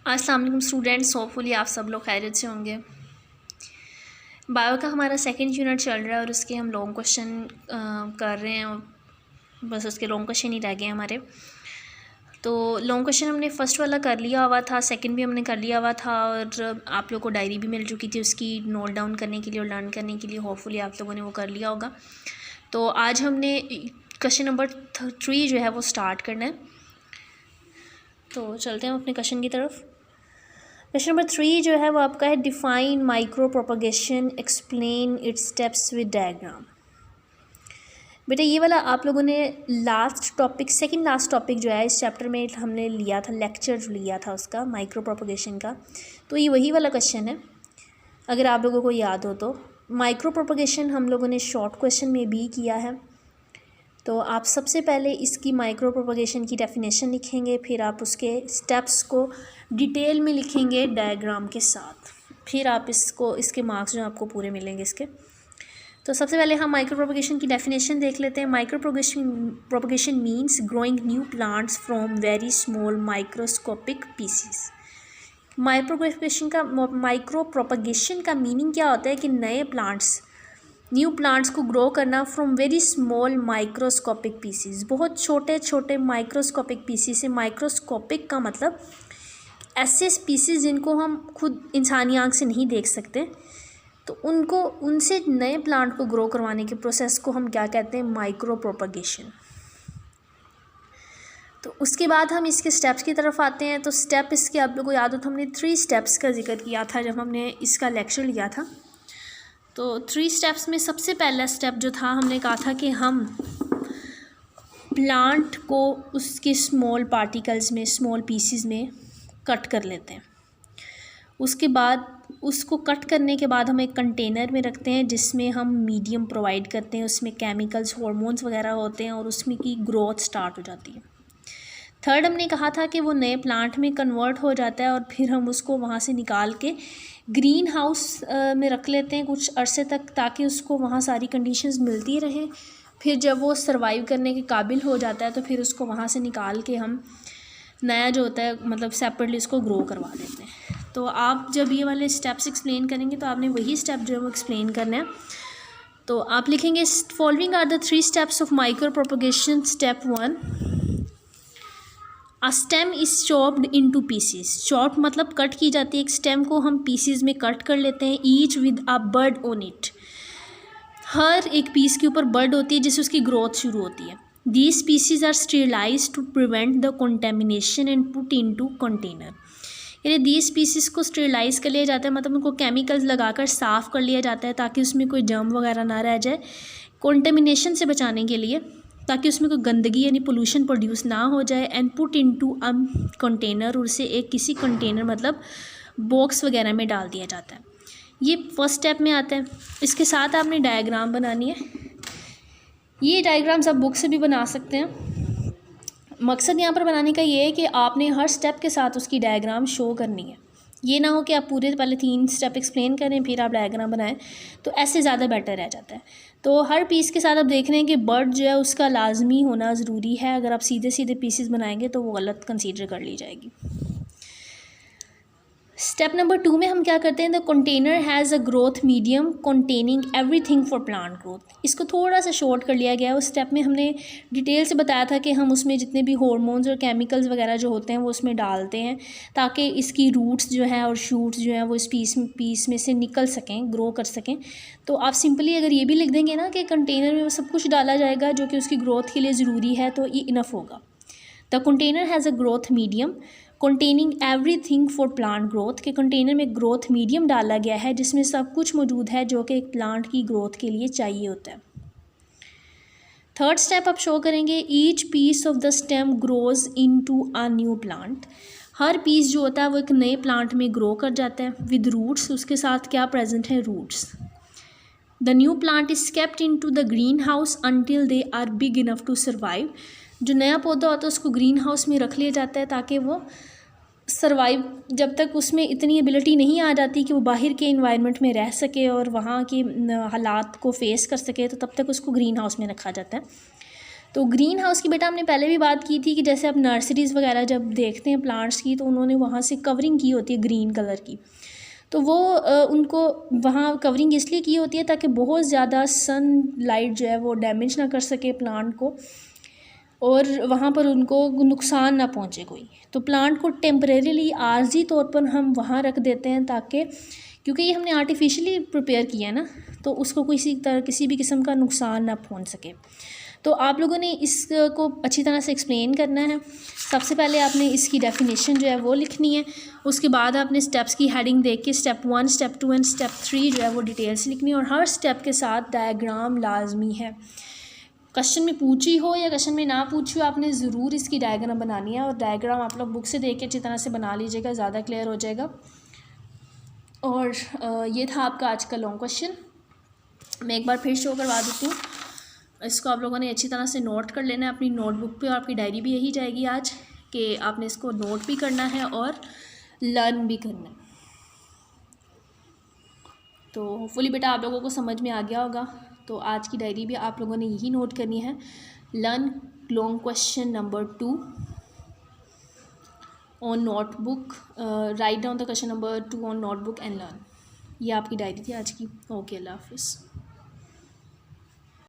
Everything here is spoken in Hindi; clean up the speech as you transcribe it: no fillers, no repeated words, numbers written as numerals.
अस्सलाम वालेकुम स्टूडेंट्स, होपफुली आप सब लोग खैरियत से होंगे। बायो का हमारा सेकंड यूनिट चल रहा है और उसके हम लॉन्ग क्वेश्चन कर रहे हैं। बस उसके लॉन्ग क्वेश्चन ही रह गए हमारे। तो लॉन्ग क्वेश्चन हमने फ़र्स्ट वाला कर लिया हुआ था, सेकंड भी हमने कर लिया हुआ था और आप लोग को डायरी भी मिल चुकी थी उसकी नोट डाउन करने के लिए और लर्न करने के लिए। होपफुली आप लोगों ने वो कर लिया होगा। तो आज हमने क्वेश्चन नंबर 3 जो है वो स्टार्ट करना है। तो चलते हैं अपने क्वेश्चन की तरफ। क्वेश्चन नंबर 3 जो है वो आपका है, define micro propagation, explain it's steps with diagram. बेटा ये वाला आप लोगों ने last topic, second last topic जो है इस चैप्टर में हमने लिया था, लेक्चर जो लिया था उसका माइक्रो प्रोपगेशन का। तो ये वही वाला क्वेश्चन है, अगर आप लोगों को याद हो तो। माइक्रो प्रोपगेशन हम लोगों ने शॉर्ट क्वेश्चन में भी किया है। तो आप सबसे पहले इसकी माइक्रो प्रोपगेशन की डेफिनेशन लिखेंगे, फिर आप उसके स्टेप्स को डिटेल में लिखेंगे डायग्राम के साथ, फिर आप इसके मार्क्स जो आपको पूरे मिलेंगे इसके। तो सबसे पहले हम माइक्रो प्रोपगेशन की डेफिनेशन देख लेते हैं। Micro propagation means growing new plants from very small microscopic pieces. Micro propagation का मीनिंग क्या होता है कि न्यू प्लांट्स को ग्रो करना from very small microscopic pieces, बहुत छोटे छोटे माइक्रोस्कोपिक पीसीज से। माइक्रोस्कोपिक का मतलब ऐसे पीसीज जिनको हम खुद इंसानी आंख से नहीं देख सकते, तो उनसे नए प्लांट को ग्रो करवाने के प्रोसेस को हम क्या कहते हैं, माइक्रो प्रोपगेशन। तो उसके बाद हम इसके स्टेप्स की तरफ आते हैं। तो स्टेप इसके आप लोगों को याद हो तो हमने 3 स्टेप्स का जिक्र किया था जब हमने इसका लेक्चर लिया था। तो 3 स्टेप्स में सबसे पहला स्टेप जो था, हमने कहा था कि हम प्लांट को उसके स्मॉल पार्टिकल्स में, स्मॉल पीसीज में कट कर लेते हैं। उसके बाद उसको कट करने के बाद हम एक कंटेनर में रखते हैं जिसमें हम मीडियम प्रोवाइड करते हैं, उसमें केमिकल्स, हार्मोन्स वगैरह होते हैं और उसमें की ग्रोथ स्टार्ट हो जाती है। थर्ड हमने कहा था कि वो नए प्लांट में कन्वर्ट हो जाता है और फिर हम उसको वहाँ से निकाल के ग्रीन हाउस में रख लेते हैं कुछ अरसे तक, ताकि उसको वहाँ सारी कंडीशंस मिलती रहें। फिर जब वो सर्वाइव करने के काबिल हो जाता है तो फिर उसको वहाँ से निकाल के हम नया जो होता है मतलब सेपरेटली उसको ग्रो करवा देते हैं। तो आप जब ये वाले स्टेप्स एक्सप्लेन करेंगे तो आपने वही स्टेप जो है वो एक्सप्लेन करना है। तो आप लिखेंगे, following are the 3 steps of micro propagation. Step 1, a stem is chopped into pieces. Chop मतलब कट की जाती है, एक स्टेम को हम पीसीज में कट कर लेते हैं। Each with a bud on it, हर एक पीस के ऊपर बड होती है जिससे उसकी ग्रोथ शुरू होती है। These pieces are sterilize to prevent the contamination and put into container. यानी दीज पीसीज को स्टेरिलाइज कर लिया जाता है, मतलब उनको केमिकल्स लगाकर साफ़ कर लिया जाता है ताकि उसमें कोई जर्म वगैरह ना रह जाए, कंटेमिनेशन से बचाने के लिए, ताकि उसमें कोई गंदगी यानी पोल्यूशन प्रोड्यूस ना हो जाए। And put into a container, और उसे एक किसी कंटेनर मतलब बॉक्स वगैरह में डाल दिया जाता है। ये फर्स्ट स्टेप में आता है। इसके साथ आपने डायग्राम बनानी है। ये डायग्राम्स आप बुक से भी बना सकते हैं। मकसद यहाँ पर बनाने का ये है कि आपने हर स्टेप के साथ उसकी डायग्राम शो करनी है। ये ना हो कि आप पूरे पहले 3 स्टेप एक्सप्लेन करें फिर आप डायग्राम बनाएं, तो ऐसे ज़्यादा बेटर रह जाता है। तो हर पीस के साथ आप देख रहे हैं कि बर्ड जो है उसका लाजमी होना ज़रूरी है। अगर आप सीधे सीधे पीसेस बनाएंगे तो वो गलत कंसीडर कर ली जाएगी। स्टेप नंबर 2 में हम क्या करते हैं, the container has a growth medium containing everything for plant growth. इसको थोड़ा सा शॉर्ट कर लिया गया है। उस स्टेप में हमने डिटेल से बताया था कि हम उसमें जितने भी हार्मोन्स और केमिकल्स वगैरह जो होते हैं वो उसमें डालते हैं ताकि इसकी रूट्स जो हैं और शूट्स जो हैं वो इस पीस में से निकल सकें, ग्रो कर सकें। तो आप सिंपली अगर ये भी लिख देंगे ना कि कंटेनर में वो सब कुछ डाला जाएगा जो कि उसकी ग्रोथ के लिए ज़रूरी है, तो ये इनफ होगा। The container has a growth medium containing everything for plant growth, के कंटेनर में ग्रोथ मीडियम डाला गया है जिसमें सब कुछ मौजूद है जो कि एक प्लांट की ग्रोथ के लिए चाहिए होता है। थर्ड स्टेप आप शो करेंगे, each piece of the stem grows into a new plant. हर पीस जो होता है वो एक नए प्लांट में ग्रो कर जाता है विद रूट्स। उसके साथ क्या प्रेजेंट है, roots. The new plant is kept into the green house until they are big enough to survive. जो नया पौधा होता है उसको ग्रीन हाउस में रख लिया जाता है ताकि वो सर्वाइव, जब तक उसमें इतनी एबिलिटी नहीं आ जाती कि वो बाहर के इन्वायरमेंट में रह सके और वहाँ की हालात को फेस कर सके, तो तब तक उसको ग्रीन हाउस में रखा जाता है। तो ग्रीन हाउस की बेटा हमने पहले भी बात की थी कि जैसे आप नर्सरीज़ वगैरह जब देखते हैं प्लांट्स की, तो उन्होंने वहाँ से कवरिंग की होती है ग्रीन कलर की। तो वो उनको वहाँ कवरिंग इसलिए की होती है ताकि बहुत ज़्यादा सन लाइट जो है वो डैमेज ना कर सके प्लांट को, और वहाँ पर उनको नुकसान ना पहुँचे कोई। तो प्लांट को टेम्परेरीली आर्जी तौर पर हम वहाँ रख देते हैं, ताकि क्योंकि ये हमने आर्टिफिशियली प्रिपेयर किया है ना, तो उसको किसी भी किस्म का नुकसान ना पहुँच सके। तो आप लोगों ने इसको अच्छी तरह से एक्सप्लेन करना है। सबसे पहले आपने इसकी डेफिनेशन जो है वो लिखनी है, उसके बाद आपने स्टेप्स की हेडिंग देख के स्टेप 1, स्टेप 2 एंड स्टेप 3 जो है वो डिटेल से लिखनी है, और हर स्टेप के साथ डायग्राम लाजमी है। क्वेश्चन में पूछी हो या क्वेश्चन में ना पूछी हो, आपने ज़रूर इसकी डायग्राम बनानी है, और डायग्राम आप लोग बुक से देख के अच्छी तरह से बना लीजिएगा, ज़्यादा क्लियर हो जाएगा। और ये था आपका आज का लॉन्ग क्वेश्चन। मैं एक बार फिर शो करवा देती हूँ। इसको आप लोगों ने अच्छी तरह से नोट कर लेना है अपनी नोटबुक पे, और आपकी डायरी भी यही जाएगी आज कि आपने इसको नोट भी करना है और लर्न भी करना है। तो होपफुली बेटा आप लोगों को समझ में आ गया होगा। तो आज की डायरी भी आप लोगों ने यही नोट करनी है, learn long question number 2 on notebook, write down the question number 2 on notebook and learn. ये आपकी डायरी थी आज की। ओके, अल्लाह हाफिज़।